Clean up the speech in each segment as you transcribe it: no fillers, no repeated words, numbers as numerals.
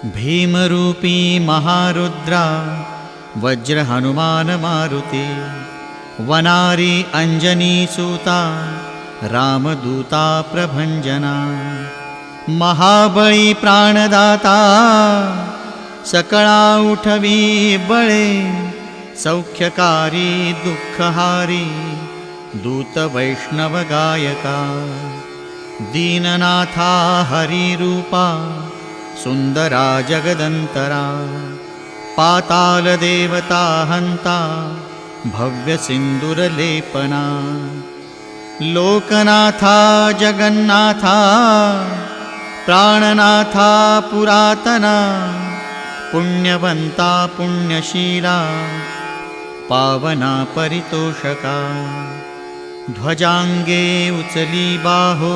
भीमरूपी महारुद्रा वज्र हनुमान मारुती, वनारी अंजनी सूता रामदूता प्रभंजना, महाबळी प्राणदाता सकळा उठवी बळे, सौख्यकारी दुःखहारी दूत वैष्णव गायका, दीननाथा हरिरूपा सुंदरा जगदंतरा, पाताल देवता हंता भव्य सिंदूरलेपना, लोकनाथा जगन्नाथा प्राणनाथा पुरातना, पुण्यवंता पुण्यशीला पावना परितोषका, ध्वजांगे उचली बाहो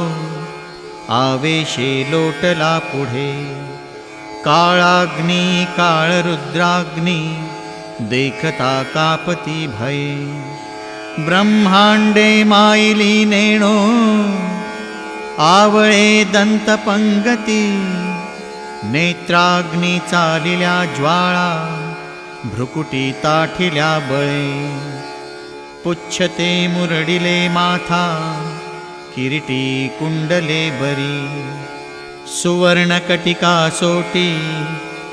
आवेशे लोटला पुढे, काळाग्नी काळरुद्राग्नी देखता कापती भये, ब्रह्मांडे माईली नेणो आवळे दंतपंगती, नेत्राग्नी चालिल्या ज्वाळा भ्रुकुटी ताठिल्या बळे, पुच्छते मुरडिले माथा किरीटी कुंडले बरी, सुवर्णकटिका सोटी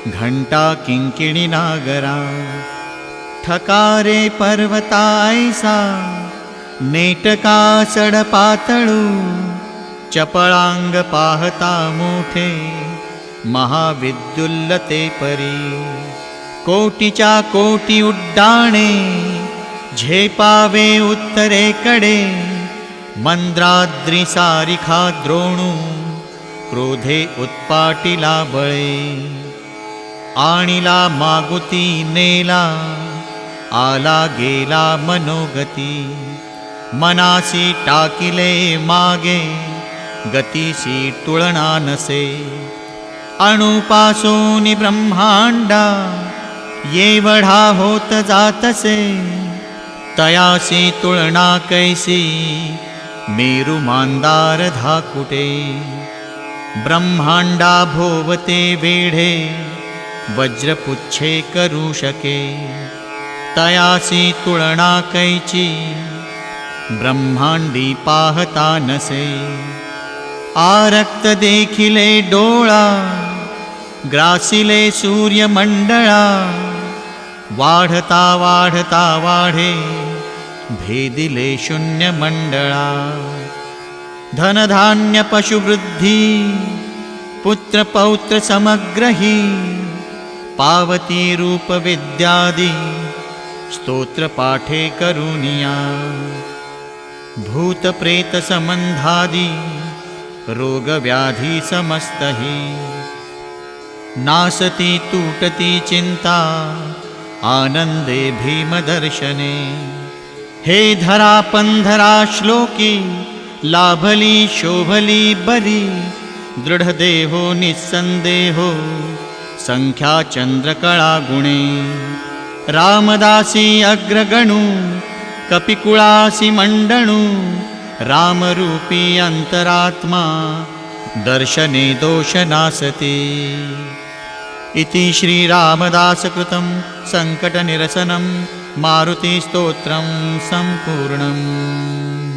घंटा किंकिणी नागरा, ठकारे पर्वतायसा नेटका सडपातळू, चपळांग पाहता मोठे महाविद्युल्लते परी, कोटीच्या कोटी उड्डाणे झेपावे उत्तरेकडे, मंद्राद्री सारिखा द्रोणू क्रोधे उत्पाटिला बळे, आणिला मागुती नेला आला गेला मनोगती, मनासी टाकिले मागे गतीसी तुळना नसे, अणुपासून ब्रह्मांडा येवढा होत जातसे, तयासी तुळना कैसी मेरु मांदार धाकुटे, ब्रह्मांडा भोवते वेढे वज्रपुच्छे करू शके, तयासी तुळना कैची ब्रह्मांडी पाहता नसे, आरक्त देखिले डोळा ग्रासिले सूर्यमंडळा, वाढता वाढता वाढे भेदिले शून्य मंडळा, धनधान्य पशुवृद्धी पुत्र पौत्र समग्रही, पावती रूप विद्यादी स्तोत्र पाठे करुनिया, भूत प्रेत संबंधादी रोग व्याधी समस्तही, नासती तूटती चिंता आनंदे भीमदर्शने, हे धरा पंधरा श्लोकी लाभली शोभली बरी, दृढदेहो निस्संदेहो संख्या चंद्रकळा गुणे, रामदासी अग्रगणू कपिकुळासी मंडणू, रामरूपी अंतरात्मा दर्शने दोष नासते, इति श्रीरामदासकृतं संकटनिरसनं मारुतिस्तोत्रं सम्पूर्णम्।